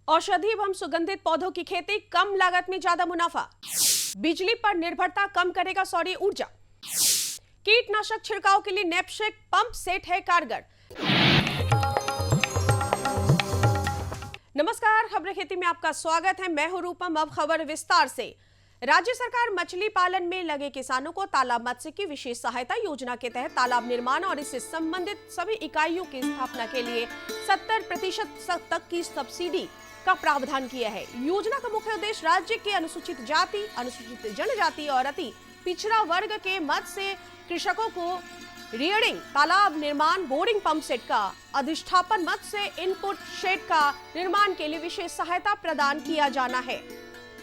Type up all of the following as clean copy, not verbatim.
औषधि एवं सुगंधित पौधों की खेती, कम लागत में ज्यादा मुनाफा। बिजली पर निर्भरता कम करेगा सौर ऊर्जा। कीटनाशक छिड़काव के लिए नेपसेक पंप सेट है कारगर। नमस्कार, खबरें खेती में आपका स्वागत है। मैं हूं रूपम। अब खबर विस्तार से। राज्य सरकार मछली पालन में लगे किसानों को तालाब मत्स्य की विशेष सहायता योजना के तहत तालाब निर्माण और इससे संबंधित सभी इकाइयों की स्थापना के लिए 70% तक की सब्सिडी का प्रावधान किया है। योजना का मुख्य उद्देश्य राज्य के अनुसूचित जाति, अनुसूचित जनजाति और अति पिछड़ा वर्ग के मत्स्य कृषकों को रियरिंग, तालाब निर्माण, बोरिंग पंप सेट का अधिष्ठापन, मत्स्य इनपुट शेड का निर्माण के लिए विशेष सहायता प्रदान किया जाना है।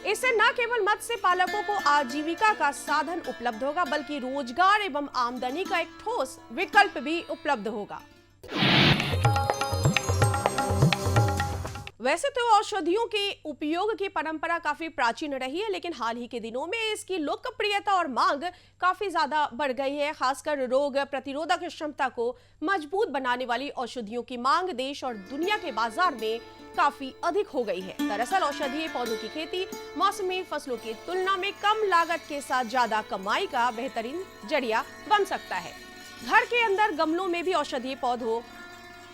इससे न केवल मत्स्य पालकों को आजीविका का साधन उपलब्ध होगा, बल्कि रोजगार एवं आमदनी का एक ठोस विकल्प भी उपलब्ध होगा। वैसे तो औषधियों के उपयोग की परंपरा काफी प्राचीन रही है, लेकिन हाल ही के दिनों में इसकी लोकप्रियता और मांग काफी ज्यादा बढ़ गई है। खासकर रोग प्रतिरोधक क्षमता को मजबूत बनाने वाली औषधियों की मांग देश और दुनिया के बाजार में काफी अधिक हो गई है। दरअसल औषधीय पौधों की खेती मौसमी फसलों की तुलना में कम लागत के साथ ज्यादा कमाई का बेहतरीन जरिया बन सकता है। घर के अंदर गमलों में भी औषधीय पौधों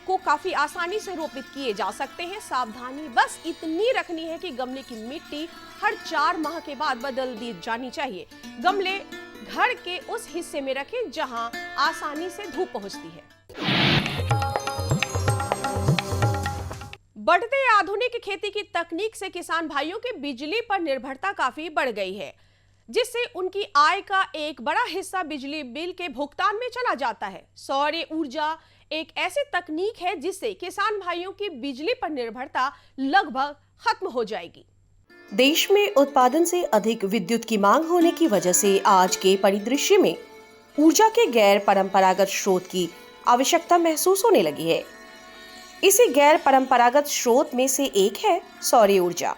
को काफी आसानी से रोपित किए जा सकते हैं। सावधानी बस इतनी रखनी है कि गमले की मिट्टी हर 4 माह के बाद बदल दी जानी चाहिए। गमले घर के उस हिस्से में रखें जहां आसानी से धूप पहुंचती है। बढ़ते आधुनिक खेती की तकनीक से किसान भाइयों की बिजली पर निर्भरता काफी बढ़ गई है, जिससे उनकी आय का एक बड़ा हिस्सा बिजली बिल के भुगतान में चला जाता है। सौर ऊर्जा एक ऐसी तकनीक है जिससे किसान भाइयों की बिजली पर निर्भरता लगभग खत्म हो जाएगी। देश में उत्पादन से अधिक विद्युत की मांग होने की वजह से आज के परिदृश्य में ऊर्जा के गैर परंपरागत स्रोत की आवश्यकता महसूस होने लगी है। इसी गैर परंपरागत स्रोत में से एक है सौर ऊर्जा।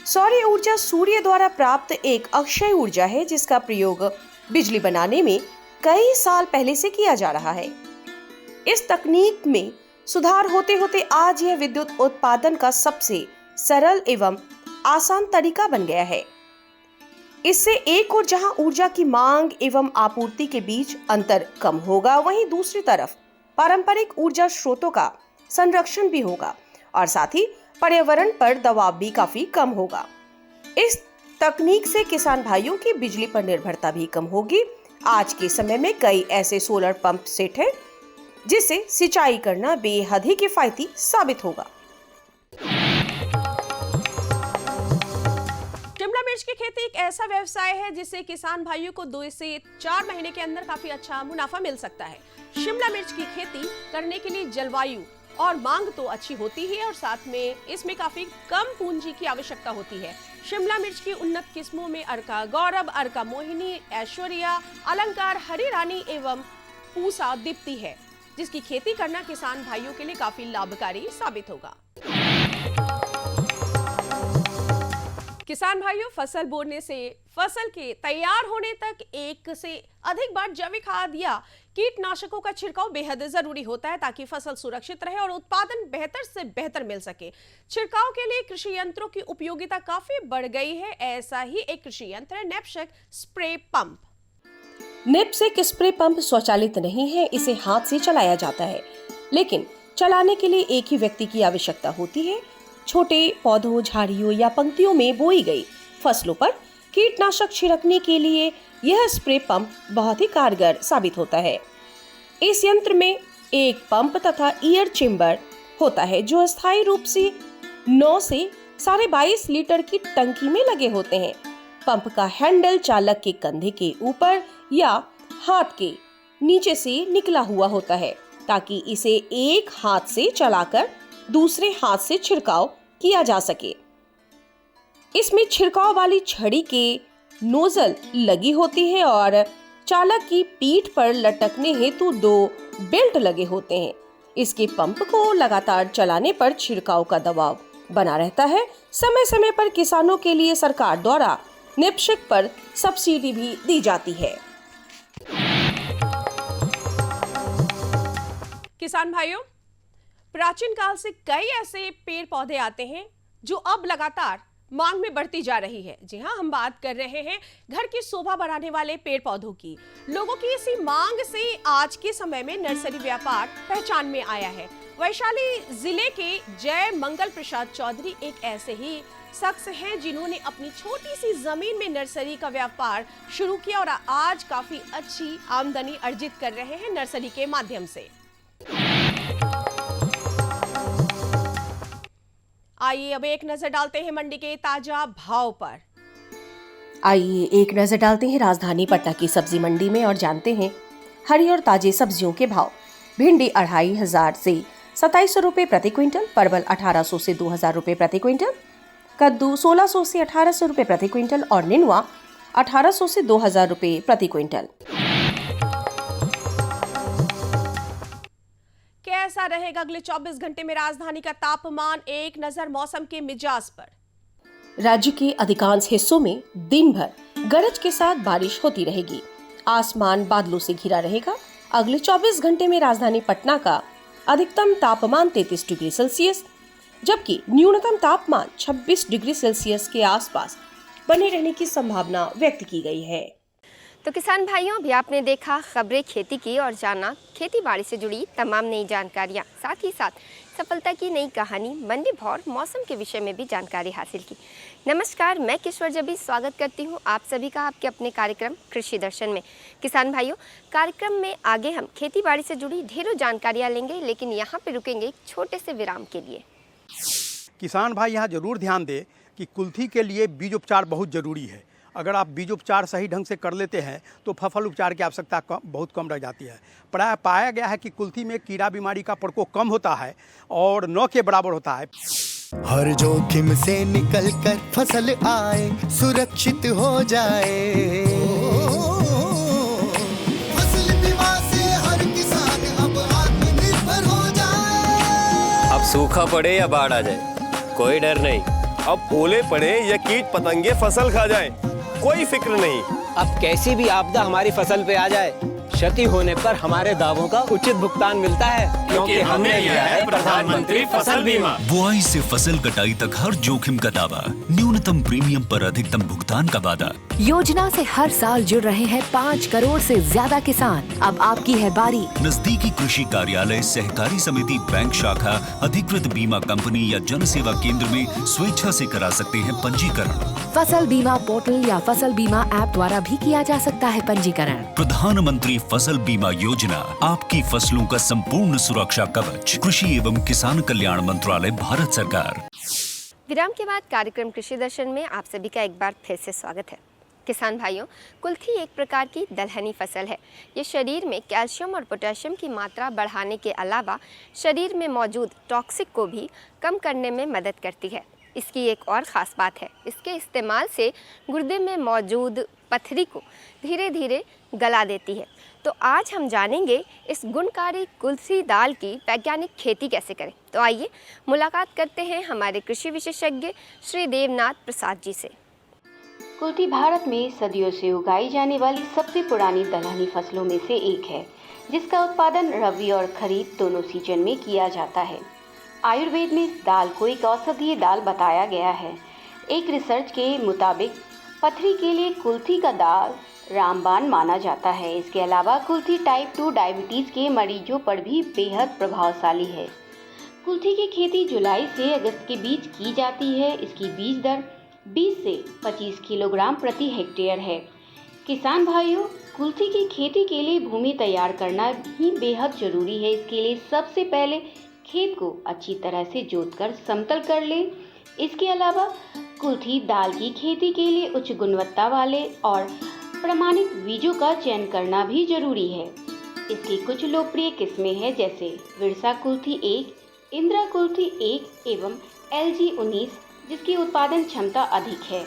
सौर ऊर्जा सूर्य द्वारा प्राप्त एक अक्षय ऊर्जा है, जिसका प्रयोग बिजली बनाने में कई साल पहले से किया जा रहा है। इस तकनीक में सुधार होते होते आज यह विद्युत उत्पादन का सबसे सरल एवं आसान तरीका बन गया है। इससे एक और जहां ऊर्जा की मांग एवं आपूर्ति के बीच अंतर कम होगा, वहीं दूसरी तरफ पारंपरिक ऊर्जा स्रोतों का संरक्षण भी होगा और साथ ही पर्यावरण पर दबाव भी काफी कम होगा। इस तकनीक से किसान भाइयों की बिजली पर निर्भरता भी कम होगी। आज के समय में कई ऐसे सोलर पंप सेट हैं जिससे सिंचाई करना बेहद ही किफायती साबित होगा। शिमला मिर्च की खेती एक ऐसा व्यवसाय है जिससे किसान भाइयों को 2 से 4 महीने के अंदर काफी अच्छा मुनाफा मिल सकता है। शिमला मिर्च की खेती करने के लिए जलवायु और मांग तो अच्छी होती है और साथ में इसमें काफी कम पूंजी की आवश्यकता होती है। शिमला मिर्च की उन्नत किस्मों में अर्का गौरव, अर्का मोहिनी, ऐश्वर्या, अलंकार, हरी रानी एवं पूसा दीप्ति है, जिसकी खेती करना किसान भाइयों के लिए काफी लाभकारी साबित होगा। किसान भाइयों, फसल बोने से फसल के तैयार होने तक 1 से अधिक बार जैविक खाद या कीटनाशकों का छिड़काव बेहद जरूरी होता है, ताकि फसल सुरक्षित रहे और उत्पादन बेहतर से बेहतर मिल सके। छिड़काव के लिए कृषि यंत्रों की उपयोगिता काफी बढ़ गई है। ऐसा ही एक कृषि यंत्र है knapsack spray pump. Knapsack spray pump स्वचालित नहीं है, इसे हाथ से चलाया जाता है, लेकिन चलाने के लिए एक ही व्यक्ति की आवश्यकता होती है। छोटे पौधों, झाड़ियों या पंक्तियों में बोई गई फसलों पर कीटनाशक छिड़कने के लिए यह स्प्रे पंप बहुत ही कारगर साबित होता है। इस यंत्र में एक पंप तथा ईयर चेम्बर होता है, जो अस्थायी रूप से 9 से 22.5 लीटर की टंकी में लगे होते हैं। पंप का हैंडल चालक के कंधे के ऊपर या हाथ के नीचे से निकला हुआ होता है, ताकि इसे एक हाथ से चलाकर दूसरे हाथ से छिड़काव किया जा सके। इसमें छिड़काव वाली छड़ी के नोजल लगी होती है और चालक की पीठ पर लटकने हेतु 2 बेल्ट लगे होते हैं। इसके पंप को लगातार चलाने पर छिड़काव का दबाव बना रहता है। समय समय पर किसानों के लिए सरकार द्वारा नेपसेक पर सब्सिडी भी दी जाती है। किसान भाइयों, प्राचीन काल से कई ऐसे पेड़ पौधे आते हैं जो अब लगातार मांग में बढ़ती जा रही है। जी हाँ, हम बात कर रहे हैं घर की शोभा बढ़ाने वाले पेड़ पौधों की। लोगों की इसी मांग से आज के समय में नर्सरी व्यापार पहचान में आया है। वैशाली जिले के जय मंगल प्रसाद चौधरी एक ऐसे ही शख्स हैं जिन्होंने अपनी छोटी सी जमीन में नर्सरी का व्यापार शुरू किया और आज काफी अच्छी आमदनी अर्जित कर रहे हैं नर्सरी के माध्यम से। आइए अब एक नजर डालते हैं मंडी के ताजा भाव पर। आइए एक नजर डालते हैं राजधानी पटना की सब्जी मंडी में और जानते हैं हरी और ताजे सब्जियों के भाव। भिंडी 2500 से 2700 रुपए प्रति क्विंटल, परवल 1800 से 2000 रुपए प्रति क्विंटल, कद्दू 1600 से 1800 रुपए प्रति क्विंटल और निनुआ 1800 से 2000 रुपए प्रति क्विंटल। कैसा रहेगा अगले 24 घंटे में राजधानी का तापमान? एक नजर मौसम के मिजाज पर। राज्य के अधिकांश हिस्सों में दिन भर गरज के साथ बारिश होती रहेगी। आसमान बादलों से घिरा रहेगा। अगले 24 घंटे में राजधानी पटना का अधिकतम तापमान 33 डिग्री सेल्सियस जबकि न्यूनतम तापमान 26 डिग्री सेल्सियस के आसपास बने रहने की संभावना व्यक्त की गई है। तो किसान भाइयों, अभी आपने देखा खबरें खेती की और जाना खेती बाड़ी से जुड़ी तमाम नई जानकारियाँ, साथ ही साथ सफलता की नई कहानी, मंडी भाव और मौसम के विषय में भी जानकारी हासिल की। नमस्कार, मैं किशोर जबी स्वागत करती हूँ आप सभी का आपके अपने कार्यक्रम कृषि दर्शन में। किसान भाइयों, कार्यक्रम में आगे हम खेती बाड़ी से जुड़ी ढेरों जानकारियाँ लेंगे, लेकिन यहाँ पे रुकेंगे एक छोटे से विराम के लिए। किसान भाई यहाँ जरूर ध्यान दें कि कुल्थी के लिए बीज उपचार बहुत ज़रूरी है। अगर आप बीज उपचार सही ढंग से कर लेते हैं तो फसल उपचार की आवश्यकता बहुत कम रह जाती है। प्रायः पाया गया है कि कुल्थी में कीड़ा बीमारी का प्रकोप कम होता है और 9 के बराबर होता है। हर जोखिम से निकल कर फसल आए, सुरक्षित हो जाए। फसल बीमा से हर किसान अब आत्मनिर्भर हो जाए। अब सूखा पड़े या बाढ़ आ जाए, कोई डर नहीं। अब ओले पड़े या कीट पतंगे फसल खा जाए, कोई फिक्र नहीं। अब कैसी भी आपदा हमारी फसल पे आ जाए, क्षति होने पर हमारे दावों का उचित भुगतान मिलता है, क्योंकि हमने लिया है प्रधानमंत्री फसल बीमा। बुआई से फसल कटाई तक हर जोखिम का दावा, न्यूनतम प्रीमियम पर अधिकतम भुगतान का वादा। योजना से हर साल जुड़ रहे हैं 5 करोड़ से ज्यादा किसान। अब आपकी है बारी। नजदीकी कृषि कार्यालय, सहकारी समिति, बैंक शाखा, अधिकृत बीमा कंपनी या जन सेवा केंद्र में स्वेच्छा से करा सकते हैं पंजीकरण। फसल बीमा पोर्टल या फसल बीमा ऐप द्वारा भी किया जा सकता है पंजीकरण। प्रधानमंत्री फसल बीमा योजना, आपकी फसलों का संपूर्ण सुरक्षा कवच। कृषि एवं किसान कल्याण मंत्रालय, भारत सरकार। विराम के बाद कार्यक्रम कृषि दर्शन में आप सभी का एक बार फिर से स्वागत है। किसान भाइयों, कुल्थी एक प्रकार की दलहनी फसल है। ये शरीर में कैल्शियम और पोटेशियम की मात्रा बढ़ाने के अलावा शरीर में मौजूद टॉक्सिक को भी कम करने में मदद करती है। इसकी एक और ख़ास बात है, इसके इस्तेमाल से गुर्दे में मौजूद पथरी को धीरे धीरे गला देती है। तो आज हम जानेंगे इस गुणकारी कुल्थी दाल की वैज्ञानिक खेती कैसे करें। तो आइए मुलाकात करते हैं हमारे कृषि विशेषज्ञ श्री देवनाथ प्रसाद जी से। कुल्थी भारत में सदियों से उगाई जाने वाली सबसे पुरानी दलहनी फसलों में से एक है, जिसका उत्पादन रबी और खरीफ दोनों सीजन में किया जाता है। आयुर्वेद में इस दाल को एक औषधीय दाल बताया गया है। एक रिसर्च के मुताबिक पथरी के लिए कुल्थी का दाल रामबाण माना जाता है। इसके अलावा कुल्थी टाइप 2 डायबिटीज़ के मरीजों पर भी बेहद प्रभावशाली है। कुल्थी की खेती जुलाई से अगस्त के बीच की जाती है। इसकी बीज दर 20 से 25 किलोग्राम प्रति हेक्टेयर है। किसान भाइयों, कुल्थी की खेती के लिए भूमि तैयार करना भी बेहद ज़रूरी है। इसके लिए सबसे पहले खेत को अच्छी तरह से जोतकर समतल कर लें। इसके अलावा कुल्थी दाल की खेती के लिए उच्च गुणवत्ता वाले और प्रमाणित बीजों का चयन करना भी जरूरी है। इसकी कुछ लोकप्रिय किस्में हैं, जैसे विरसा कुल्थी 1, इंदिरा कुल्थी 1 एवं LG 19, जिसकी उत्पादन क्षमता अधिक है।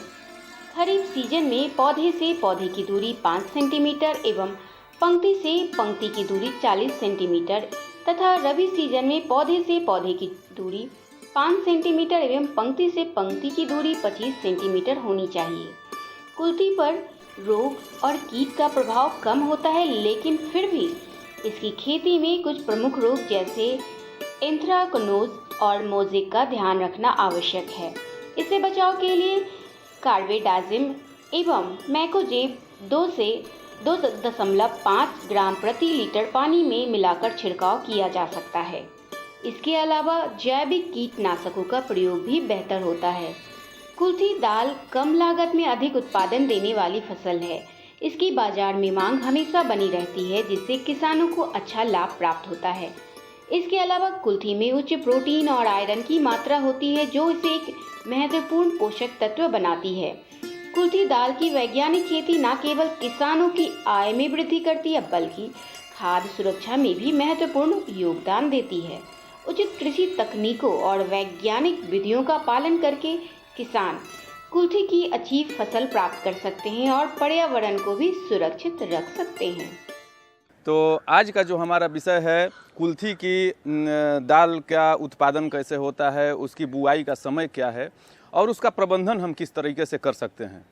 खरीफ सीजन में पौधे से पौधे की दूरी 5 सेंटीमीटर एवं पंक्ति से पंक्ति की दूरी 40 सेंटीमीटर तथा रबी सीजन में पौधे से पौधे की दूरी 5 सेंटीमीटर एवं पंक्ति से पंक्ति की दूरी 25 सेंटीमीटर होनी चाहिए। कुल्थी पर रोग और कीट का प्रभाव कम होता है, लेकिन फिर भी इसकी खेती में कुछ प्रमुख रोग जैसे एंथ्राकनोज, और मोज़ेक का ध्यान रखना आवश्यक है। इससे बचाव के लिए कार्बेडाजिम एवं मैकोजेब 2 से 2.5 ग्राम प्रति लीटर पानी में मिलाकर छिड़काव किया जा सकता है। इसके अलावा जैविक कीटनाशकों का प्रयोग भी बेहतर होता है। कुल्थी दाल कम लागत में अधिक उत्पादन देने वाली फसल है। इसकी बाजार में मांग हमेशा बनी रहती है, जिससे किसानों को अच्छा लाभ प्राप्त होता है। इसके अलावा कुल्थी में उच्च प्रोटीन और आयरन की मात्रा होती है, जो इसे एक महत्वपूर्ण पोषक तत्व बनाती है। कुल्थी दाल की वैज्ञानिक खेती न केवल किसानों की आय में वृद्धि करती है, बल्कि खाद्य सुरक्षा में भी महत्वपूर्ण योगदान देती है। उचित कृषि तकनीकों और वैज्ञानिक विधियों का पालन करके किसान कुल्थी की अच्छी फसल प्राप्त कर सकते हैं और पर्यावरण को भी सुरक्षित रख सकते हैं। तो आज का जो हमारा विषय है, कुल्थी की दाल का उत्पादन कैसे होता है, उसकी बुआई का समय क्या है और उसका प्रबंधन हम किस तरीके से कर सकते हैं।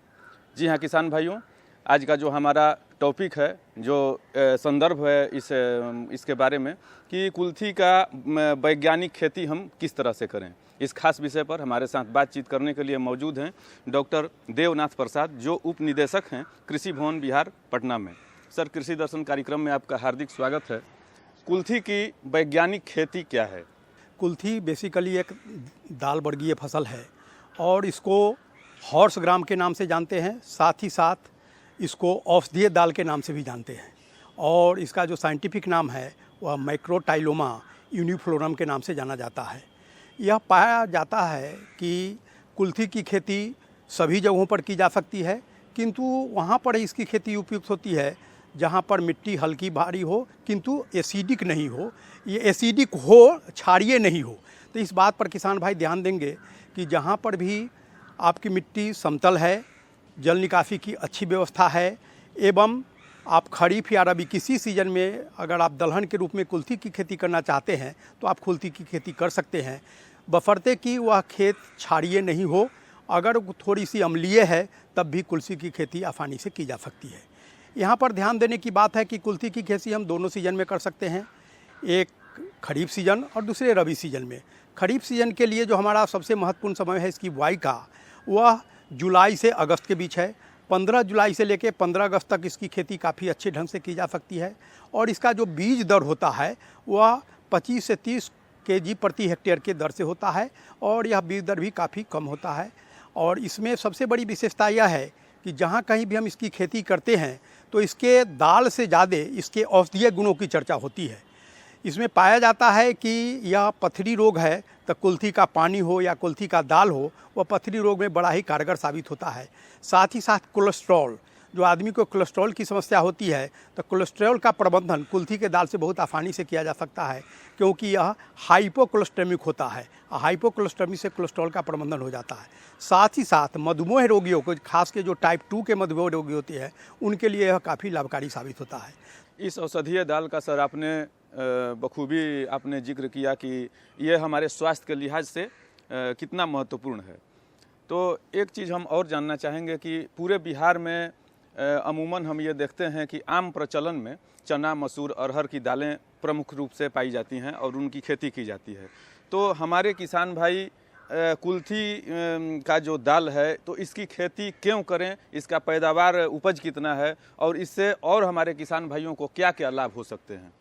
जी हाँ किसान भाइयों, आज का जो हमारा टॉपिक है, जो संदर्भ है इसके बारे में कि कुल्थी का वैज्ञानिक खेती हम किस तरह से करें, इस खास विषय पर हमारे साथ बातचीत करने के लिए मौजूद हैं डॉक्टर देवनाथ प्रसाद, जो उप निदेशक हैं कृषि भवन बिहार पटना में। सर, कृषि दर्शन कार्यक्रम में आपका हार्दिक स्वागत है। कुल्थी की वैज्ञानिक खेती क्या है? कुल्थी बेसिकली एक दाल वर्गीय फसल है और इसको हॉर्स ग्राम के नाम से जानते हैं, साथ ही साथ इसको औषधीय दाल के नाम से भी जानते हैं। और इसका जो साइंटिफिक नाम है वह माइक्रोटाइलोमा यूनिफ्लोरम के नाम से जाना जाता है। यह पाया जाता है कि कुल्थी की खेती सभी जगहों पर की जा सकती है, किंतु वहाँ पर इसकी खेती उपयुक्त होती है जहाँ पर मिट्टी हल्की भारी हो किंतु एसिडिक नहीं हो। ये एसिडिक हो, क्षारीय नहीं हो। तो इस बात पर किसान भाई ध्यान देंगे कि जहाँ पर भी आपकी मिट्टी समतल है, जल निकासी की अच्छी व्यवस्था है एवं आप खरीफ या रबी किसी सीजन में अगर आप दलहन के रूप में कुल्थी की खेती करना चाहते हैं तो आप कुल्थी की खेती कर सकते हैं, बशर्ते कि वह खेत क्षारीय नहीं हो। अगर थोड़ी सी अम्लीय है तब भी कुल्थी की खेती आसानी से की जा सकती है। यहाँ पर ध्यान देने की बात है कि कुल्थी की खेती हम दोनों सीजन में कर सकते हैं, एक खरीफ सीजन और दूसरे रबी सीजन में। खरीफ सीजन के लिए जो हमारा सबसे महत्वपूर्ण समय है इसकी बुआई का, वह जुलाई से अगस्त के बीच है। 15 जुलाई से लेकर 15 अगस्त तक इसकी खेती काफ़ी अच्छे ढंग से की जा सकती है। और इसका जो बीज दर होता है वह 25 से 30 kg प्रति हेक्टेयर के दर से होता है और यह बीज दर भी काफ़ी कम होता है। और इसमें सबसे बड़ी विशेषता यह है कि जहाँ कहीं भी हम इसकी खेती करते हैं तो इसके दाल से ज़्यादा इसके औषधीय गुणों की चर्चा होती है। इसमें पाया जाता है कि यह पथरी रोग है तो कुल्थी का पानी हो या कुल्थी का दाल हो, वह पथरी रोग में बड़ा ही कारगर साबित होता है। साथ ही साथ कोलेस्ट्रॉल, जो आदमी को कोलेस्ट्रॉल की समस्या होती है तो कोलेस्ट्रॉल का प्रबंधन कुल्थी के दाल से बहुत आसानी से किया जा सकता है, क्योंकि यह हाइपोकोलेस्टेमिक होता है। हाइपोकोलेस्टेमी से कोलेस्ट्रॉल का प्रबंधन हो जाता है। साथ ही साथ मधुमेह रोगियों को, खास के जो टाइप 2 के मधुमेह रोगी होते हैं, उनके लिए यह काफ़ी लाभकारी साबित होता है। इस औषधीय दाल का सर आपने बखूबी आपने जिक्र किया कि ये हमारे स्वास्थ्य के लिहाज से कितना महत्वपूर्ण है। तो एक चीज़ हम और जानना चाहेंगे कि पूरे बिहार में अमूमन हम ये देखते हैं कि आम प्रचलन में चना, मसूर, अरहर की दालें प्रमुख रूप से पाई जाती हैं और उनकी खेती की जाती है। तो हमारे किसान भाई कुल्थी का जो दाल है तो इसकी खेती क्यों करें, इसका पैदावार उपज कितना है और इससे और हमारे किसान भाइयों को क्या क्या लाभ हो सकते हैं?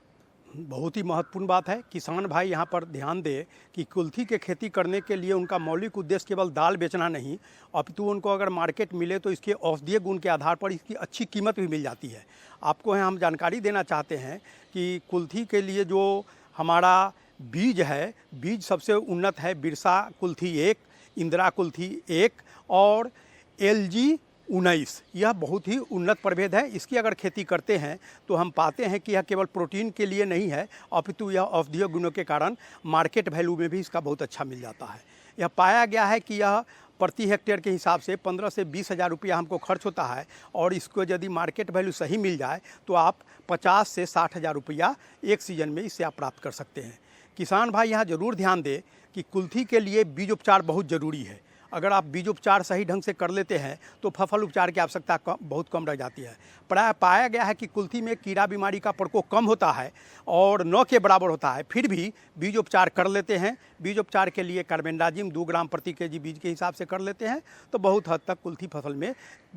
बहुत ही महत्वपूर्ण बात है। किसान भाई यहाँ पर ध्यान दें कि कुल्थी के खेती करने के लिए उनका मौलिक उद्देश्य केवल दाल बेचना नहीं, अपितु उनको अगर मार्केट मिले तो इसके औषधीय गुण के आधार पर इसकी अच्छी कीमत भी मिल जाती है। आपको हम जानकारी देना चाहते हैं कि कुल्थी के लिए जो हमारा बीज है, बीज सबसे उन्नत है बिरसा कुल्थी 1, इंदिरा कुल्थी 1 और LG 19। यह बहुत ही उन्नत प्रभेद है। इसकी अगर खेती करते हैं तो हम पाते हैं कि यह केवल प्रोटीन के लिए नहीं है, अपितु यह औषधीय गुणों के कारण मार्केट वैल्यू में भी इसका बहुत अच्छा मिल जाता है। यह पाया गया है कि यह प्रति हेक्टेयर के हिसाब से 15 से 20 हज़ार रुपया हमको खर्च होता है और इसको यदि मार्केट वैल्यू सही मिल जाए तो आप 50 से 60 हज़ार रुपया एक सीजन में इससे आप प्राप्त कर सकते हैं। किसान भाई यहाँ ज़रूर ध्यान दें कि कुल्थी के लिए बीज उपचार बहुत ज़रूरी है। अगर आप बीजोपचार सही ढंग से कर लेते हैं तो फसल उपचार की आवश्यकता बहुत कम रह जाती है। प्राय पाया गया है कि कुल्थी में कीड़ा बीमारी का प्रकोप कम होता है और न के बराबर होता है, फिर भी बीजोपचार कर लेते हैं। बीजोपचार के लिए कार्बेंडाजिम 2 ग्राम प्रति केजी बीज के हिसाब से कर लेते हैं तो बहुत हद तक कुल्थी फसल में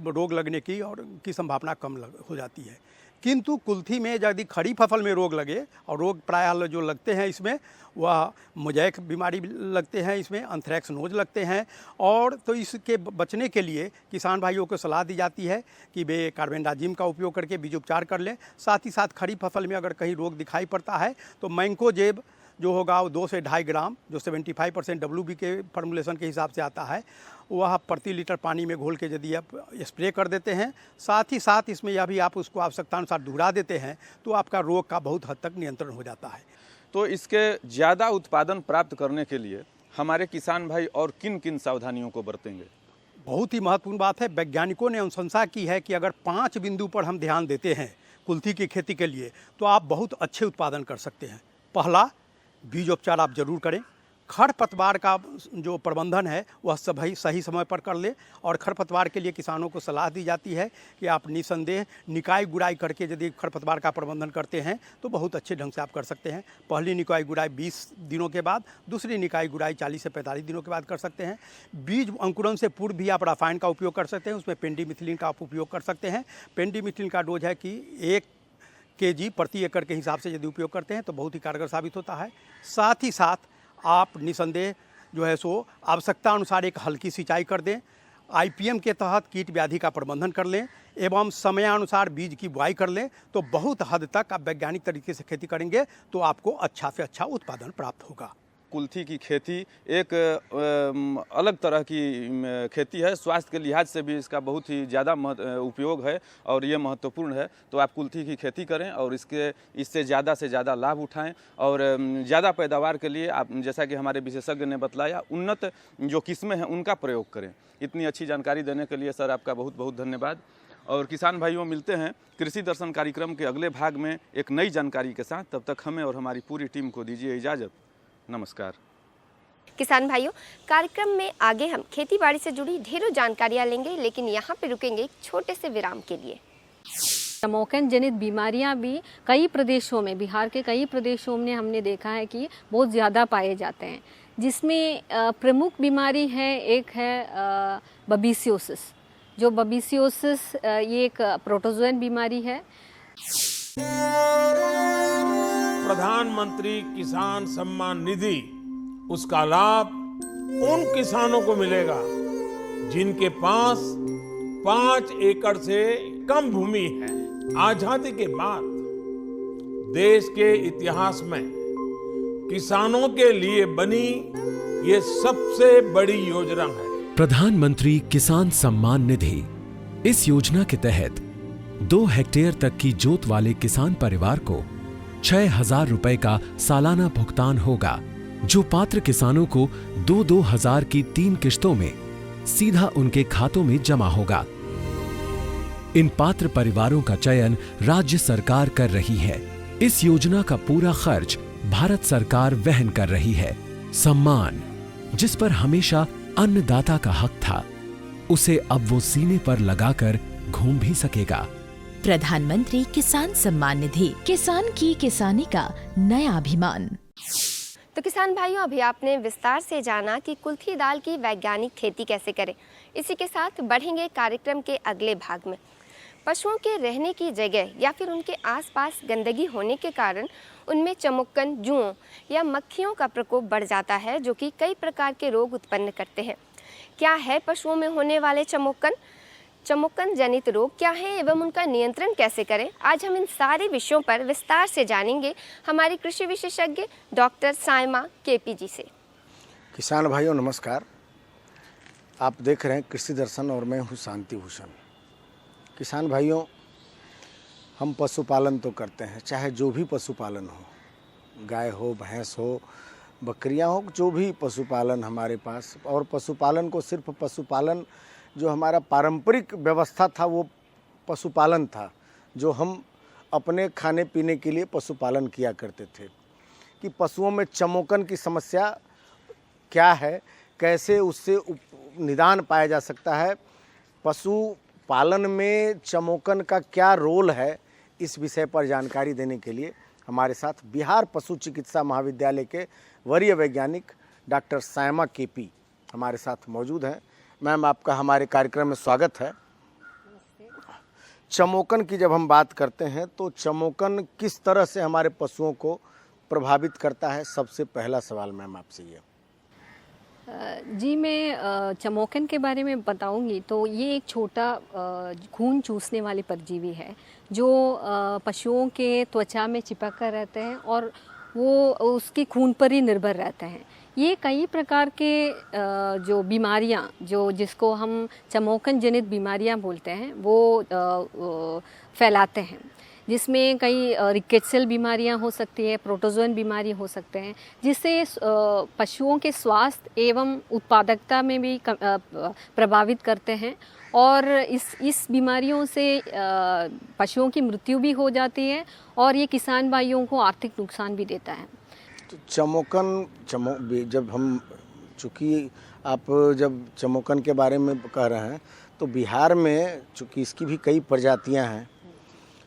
रोग लगने की संभावना कम हो जाती है। किंतु कुल्थी में यदि खड़ी फसल में रोग लगे, और रोग प्रायः जो लगते हैं इसमें वह मोज़ेक बीमारी लगते हैं, इसमें एंथ्रेक्स नोज लगते हैं, और तो इसके बचने के लिए किसान भाइयों को सलाह दी जाती है कि वे कार्बेंडाजिम का उपयोग करके बीजोपचार कर लें। साथ ही साथ खड़ी फसल में अगर कहीं रोग दिखाई पड़ता है तो मैंकोजेब जो होगा वो 2 से 2.5 ग्राम, जो 75% WB के फार्मूलेशन के हिसाब से आता है, वह प्रति लीटर पानी में घोल के यदि आप स्प्रे कर देते हैं, साथ ही साथ इसमें यह भी आप उसको आवश्यकतानुसार दुहरा देते हैं तो आपका रोग का बहुत हद तक नियंत्रण हो जाता है। तो इसके ज़्यादा उत्पादन प्राप्त करने के लिए हमारे किसान भाई और किन किन सावधानियों को बरतेंगे? बहुत ही महत्वपूर्ण बात है। वैज्ञानिकों ने अनुशंसा की है कि अगर 5 बिंदु पर हम ध्यान देते हैं कुल्थी की खेती के लिए तो आप बहुत अच्छे उत्पादन कर सकते हैं। पहला, बीजोपचार आप जरूर करें। खरपतवार का जो प्रबंधन है वह सही समय पर कर ले, और खरपतवार के लिए किसानों को सलाह दी जाती है कि आप निसंदेह निकाई गुड़ाई करके यदि खरपतवार का प्रबंधन करते हैं तो बहुत अच्छे ढंग से आप कर सकते हैं। पहली निकाई गुड़ाई 20 दिनों के बाद, दूसरी निकाई गुड़ाई 40 से 45 दिनों के बाद कर सकते हैं। बीज अंकुरन से पूर्व भी आप रासायन का उपयोग कर सकते हैं, उसमें पेंडीमिथिलिन का आप उपयोग कर सकते हैं। पेंडीमिथिलिन का डोज है कि 1 kg प्रति एकड़ के हिसाब से यदि उपयोग करते हैं तो बहुत ही कारगर साबित होता है। साथ ही साथ आप निसंदेह जो है सो आवश्यकता अनुसार एक हल्की सिंचाई कर दें, IPM के तहत कीट व्याधि का प्रबंधन कर लें एवं समयानुसार बीज की बुआई कर लें तो बहुत हद तक आप वैज्ञानिक तरीके से खेती करेंगे तो आपको अच्छा से अच्छा उत्पादन प्राप्त होगा। कुल्थी की खेती एक अलग तरह की खेती है। स्वास्थ्य के लिहाज से भी इसका बहुत ही ज़्यादा उपयोग है और ये महत्वपूर्ण है। तो आप कुल्थी की खेती करें और इससे ज़्यादा से ज़्यादा लाभ उठाएं और ज़्यादा पैदावार के लिए आप, जैसा कि हमारे विशेषज्ञ ने बतलाया, उन्नत जो किस्में हैं उनका प्रयोग करें। इतनी अच्छी जानकारी देने के लिए सर आपका बहुत बहुत धन्यवाद। और किसान भाइयों, मिलते हैं कृषि दर्शन कार्यक्रम के अगले भाग में एक नई जानकारी के साथ। तब तक हमें और हमारी पूरी टीम को दीजिए इजाज़त। नमस्कार। किसान भाइयों, कार्यक्रम में आगे हम खेती बाड़ी से जुड़ी ढेरों जानकारियां लेंगे, लेकिन यहाँ पे रुकेंगे एक छोटे से विराम के लिए। चमोकन जनित बीमारियां भी कई प्रदेशों में, बिहार के कई प्रदेशों में हमने देखा है कि बहुत ज़्यादा पाए जाते हैं, जिसमें प्रमुख बीमारी है, एक है बबीसियोसिस। जो बबीसियोसिस ये एक प्रोटोजोअन बीमारी है। प्रधानमंत्री किसान सम्मान निधि, उसका लाभ उन किसानों को मिलेगा जिनके पास 5 एकड़ से कम भूमि है। आजादी के बाद देश के इतिहास में किसानों के लिए बनी ये सबसे बड़ी योजना है। प्रधानमंत्री किसान सम्मान निधि। इस योजना के तहत 2 हेक्टेयर तक की जोत वाले किसान परिवार को 6,000 रुपए का सालाना भुगतान होगा, जो पात्र किसानों को 2-2 हजार की 3 किश्तों में सीधा उनके खातों में जमा होगा। इन पात्र परिवारों का चयन राज्य सरकार कर रही है। इस योजना का पूरा खर्च भारत सरकार वहन कर रही है। सम्मान, जिस पर हमेशा अन्नदाता का हक था, उसे अब वो सीने पर लगाकर घूम भी सकेगा। प्रधानमंत्री किसान सम्मान निधि, किसान की किसानी का नया अभिमान। तो किसान भाइयों, अभी आपने विस्तार से जाना कि कुल्थी दाल की वैज्ञानिक खेती कैसे करें। इसी के साथ बढ़ेंगे कार्यक्रम के अगले भाग में। पशुओं के रहने की जगह या फिर उनके आसपास गंदगी होने के कारण उनमें चमुक्कन, जुओं या मक्खियों का प्रकोप बढ़ जाता है, जो कि कई प्रकार के रोग उत्पन्न करते हैं। क्या है पशुओं में होने वाले चमुक्कन जनित रोग क्या है एवं उनका नियंत्रण कैसे करें? आज हम इन सारे विषयों पर विस्तार से जानेंगे हमारे कृषि विशेषज्ञ डॉक्टर सायमा KP जी से। किसान भाइयों नमस्कार। आप देख रहे हैं कृषि दर्शन और मैं हूँ शांति भूषण। किसान भाइयों, हम पशुपालन तो करते हैं, चाहे जो भी पशुपालन हो, गाय हो, भैंस हो, बकरियां हो, जो भी पशुपालन हमारे पास। और पशुपालन को सिर्फ पशुपालन जो हमारा पारंपरिक व्यवस्था था वो पशुपालन था, जो हम अपने खाने पीने के लिए पशुपालन किया करते थे। कि पशुओं में चमोकन की समस्या क्या है, कैसे उससे निदान पाया जा सकता है, पशु पालन में चमोकन का क्या रोल है, इस विषय पर जानकारी देने के लिए हमारे साथ बिहार पशु चिकित्सा महाविद्यालय के वरीय वैज्ञानिक डॉक्टर सायमा केपी हमारे साथ मौजूद हैं। मैम, आपका हमारे कार्यक्रम में स्वागत है। चमोकन की जब हम बात करते हैं तो चमोकन किस तरह से हमारे पशुओं को प्रभावित करता है, सबसे पहला सवाल मैम आपसे ये। जी, मैं चमोकन के बारे में बताऊंगी तो ये एक छोटा खून चूसने वाली परजीवी है जो पशुओं के त्वचा में चिपक कर रहते हैं और वो उसके खून पर ही निर्भर रहते हैं। ये कई प्रकार के जो बीमारियां जो जिसको हम चमोकन जनित बीमारियां बोलते हैं वो फैलाते हैं, जिसमें कई रिकेट्सल बीमारियां हो सकती है, प्रोटोजोन बीमारी हो सकते हैं, जिससे पशुओं के स्वास्थ्य एवं उत्पादकता में भी प्रभावित करते हैं और इस बीमारियों से पशुओं की मृत्यु भी हो जाती है और ये किसान भाइयों को आर्थिक नुकसान भी देता है। तो जब हम, चूँकि आप जब चमोकन के बारे में कह रहे हैं तो बिहार में चूँकि इसकी भी कई प्रजातियां हैं,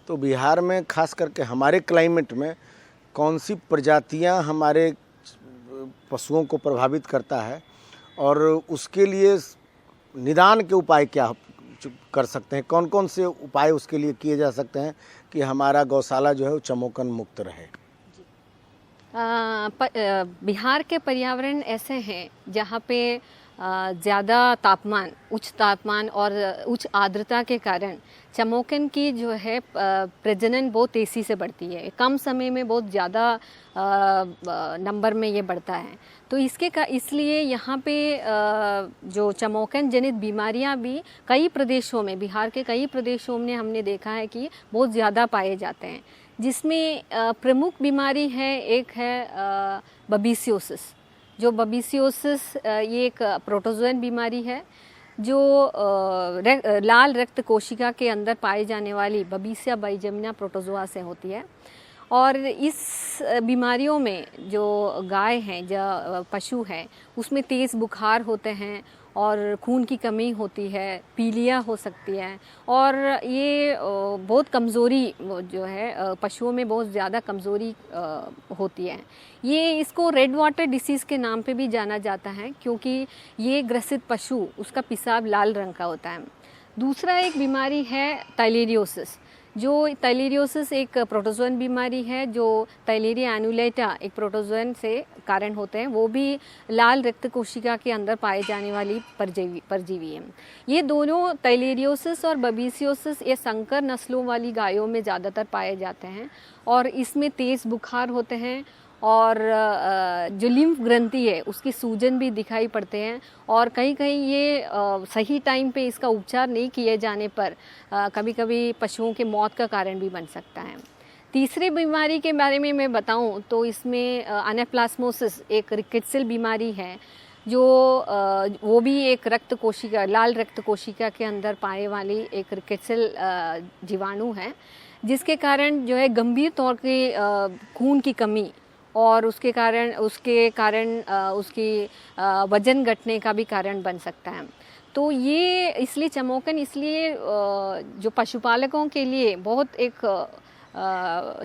तो बिहार में खास करके हमारे क्लाइमेट में कौन सी प्रजातियां हमारे पशुओं को प्रभावित करता है और उसके लिए निदान के उपाय क्या कर सकते हैं, कौन कौन से उपाय उसके लिए किए जा सकते हैं कि हमारा गौशाला जो है वो चमोकन मुक्त रहे? बिहार के पर्यावरण ऐसे हैं जहाँ पे ज़्यादा तापमान, उच्च तापमान और उच्च आर्द्रता के कारण चमोकन की जो है प्रजनन बहुत तेज़ी से बढ़ती है। कम समय में बहुत ज़्यादा नंबर में ये बढ़ता है। तो इसलिए यहाँ पे जो चमोकन जनित बीमारियाँ भी कई प्रदेशों में, बिहार के कई प्रदेशों में हमने देखा है कि बहुत ज़्यादा पाए जाते हैं, जिसमें प्रमुख बीमारी है, एक है बबीसियोसिस। जो बबीसियोसिस ये एक प्रोटोजोन बीमारी है जो लाल रक्त कोशिका के अंदर पाए जाने वाली बबीसिया बाइजेमिना प्रोटोजोआ से होती है। और इस बीमारियों में जो गाय हैं, जो पशु हैं, उसमें तेज़ बुखार होते हैं और खून की कमी होती है, पीलिया हो सकती है और ये बहुत कमज़ोरी जो है पशुओं में बहुत ज़्यादा कमज़ोरी होती है। ये इसको रेड वाटर डिसीज़ के नाम पे भी जाना जाता है क्योंकि ये ग्रसित पशु, उसका पेशाब लाल रंग का होता है। दूसरा एक बीमारी है थाइलेरियोसिस। जो थाइलेरियोसिस एक प्रोटोजोन बीमारी है जो थाइलेरिया एनुलेटा एक प्रोटोजोन से कारण होते हैं, वो भी लाल रक्त कोशिका के अंदर पाए जाने वाली परजीवी है। ये दोनों थाइलेरियोसिस और बबीसियोसिस ये संकर नस्लों वाली गायों में ज़्यादातर पाए जाते हैं और इसमें तेज़ बुखार होते हैं और जो लिम्फ ग्रंथि है उसकी सूजन भी दिखाई पड़ते हैं और कहीं कहीं ये सही टाइम पे इसका उपचार नहीं किए जाने पर कभी कभी पशुओं के मौत का कारण भी बन सकता है। तीसरी बीमारी के बारे में मैं बताऊं तो इसमें अनेप्लास्मोसिस एक रिकेट्सल बीमारी है जो वो भी एक रक्त कोशिका, लाल रक्त कोशिका के अंदर पाए वाली एक रिकेट्सल जीवाणु है, जिसके कारण जो है गंभीर तौर पे खून की कमी और उसके कारण उसकी वजन घटने का भी कारण बन सकता है। तो ये इसलिए चमोकन जो पशुपालकों के लिए बहुत एक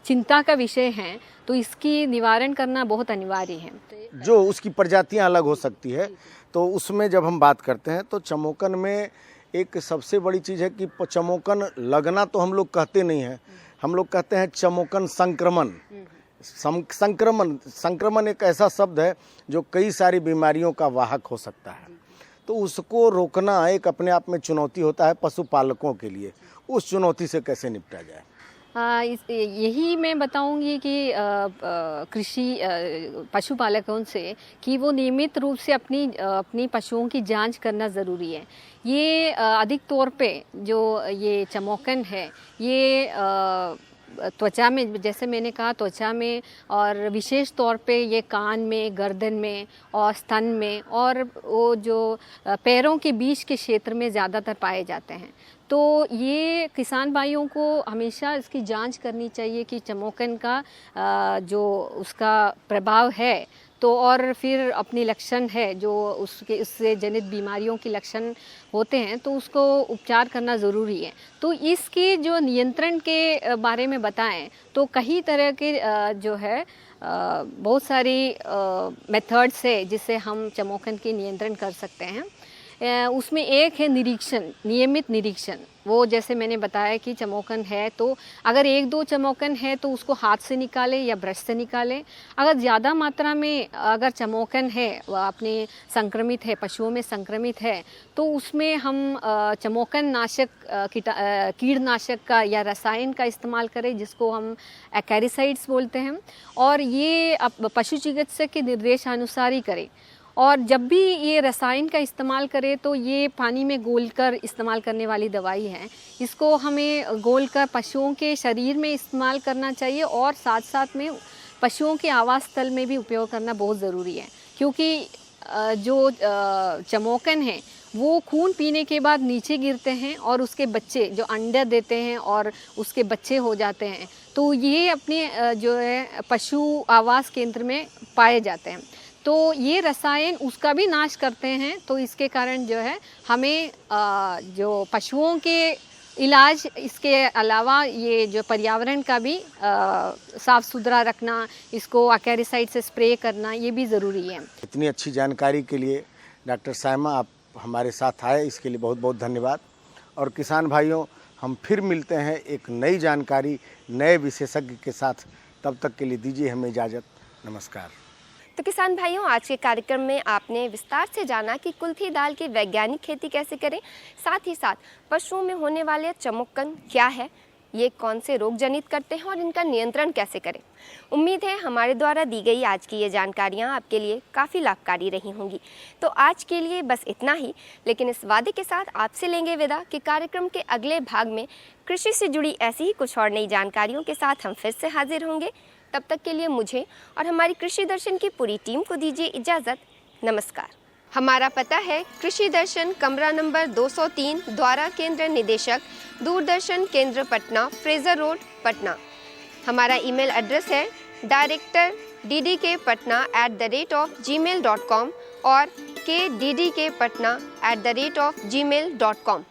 चिंता का विषय है, तो इसकी निवारण करना बहुत अनिवार्य है। जो उसकी प्रजातियां अलग हो सकती है, तो उसमें जब हम बात करते हैं तो चमोकन में एक सबसे बड़ी चीज़ है कि चमोकन लगना तो हम लोग कहते नहीं हैं, हम लोग कहते हैं चमोकन संक्रमण। संक्रमण एक ऐसा शब्द है जो कई सारी बीमारियों का वाहक हो सकता है, तो उसको रोकना एक अपने आप में चुनौती होता है पशुपालकों के लिए। उस चुनौती से कैसे निपटा जाए? यही मैं बताऊंगी कि पशुपालकों से कि वो नियमित रूप से अपनी पशुओं की जांच करना ज़रूरी है। ये अधिक तौर पे जो ये चमोकन है ये त्वचा में, जैसे मैंने कहा त्वचा में, और विशेष तौर पे ये कान में, गर्दन में और स्तन में और वो जो पैरों के बीच के क्षेत्र में ज़्यादातर पाए जाते हैं। तो ये किसान भाइयों को हमेशा इसकी जांच करनी चाहिए कि चमोकन का जो उसका प्रभाव है तो और फिर अपनी लक्षण है जो उससे जनित बीमारियों के लक्षण होते हैं तो उसको उपचार करना ज़रूरी है। तो इसके जो नियंत्रण के बारे में बताएं तो कई तरह के जो है बहुत सारी मेथड्स है जिससे हम चमोकन के नियंत्रण कर सकते हैं। उसमें एक है निरीक्षण, नियमित निरीक्षण। वो जैसे मैंने बताया कि चमोकन है तो अगर 1-2 चमोकन है तो उसको हाथ से निकालें या ब्रश से निकालें। अगर ज़्यादा मात्रा में अगर चमोकन है अपने संक्रमित है, पशुओं में संक्रमित है तो उसमें हम चमोकन नाशक कीड़नाशक का या रसायन का इस्तेमाल करें जिसको हम एक्रिसाइड्स बोलते हैं, और ये पशु चिकित्सक के निर्देशानुसार ही करें। और जब भी ये रसायन का इस्तेमाल करें तो ये पानी में घोलकर इस्तेमाल करने वाली दवाई है। इसको हमें घोलकर पशुओं के शरीर में इस्तेमाल करना चाहिए और साथ साथ में पशुओं के आवास स्थल में भी उपयोग करना बहुत ज़रूरी है, क्योंकि जो चमोकन है वो खून पीने के बाद नीचे गिरते हैं और उसके बच्चे जो अंडे देते हैं और उसके बच्चे हो जाते हैं, तो ये अपने जो है पशु आवास केंद्र में पाए जाते हैं। तो ये रसायन उसका भी नाश करते हैं। तो इसके कारण जो है हमें जो पशुओं के इलाज, इसके अलावा ये जो पर्यावरण का भी साफ़ सुथरा रखना, इसको एक्रिसाइड से स्प्रे करना, ये भी ज़रूरी है। इतनी अच्छी जानकारी के लिए डॉक्टर सायमा आप हमारे साथ आए, इसके लिए बहुत बहुत धन्यवाद। और किसान भाइयों, हम फिर मिलते हैं एक नई जानकारी, नए विशेषज्ञ के साथ। तब तक के लिए दीजिए हमें इजाज़त। नमस्कार। तो किसान भाइयों, आज के कार्यक्रम में आपने विस्तार से जाना कि कुल्थी दाल की वैज्ञानिक खेती कैसे करें, साथ ही साथ पशुओं में होने वाले चमोकन क्या है, ये कौन से रोग जनित करते हैं और इनका नियंत्रण कैसे करें। उम्मीद है हमारे द्वारा दी गई आज की ये जानकारियाँ आपके लिए काफ़ी लाभकारी रही होंगी। तो आज के लिए बस इतना ही, लेकिन इस वादे के साथ आपसे लेंगे विदा कि कार्यक्रम के अगले भाग में कृषि से जुड़ी ऐसी ही कुछ और नई जानकारियों के साथ हम फिर से हाजिर होंगे। तब तक के लिए मुझे और हमारी कृषि दर्शन की पूरी टीम को दीजिए इजाज़त। नमस्कार। हमारा पता है कृषि दर्शन, कमरा नंबर 203, द्वारा केंद्र निदेशक, दूरदर्शन केंद्र पटना, फ्रेजर रोड, पटना। हमारा ईमेल एड्रेस है director@ddkpatna@gmail.com और kddkpatna@gmail.com।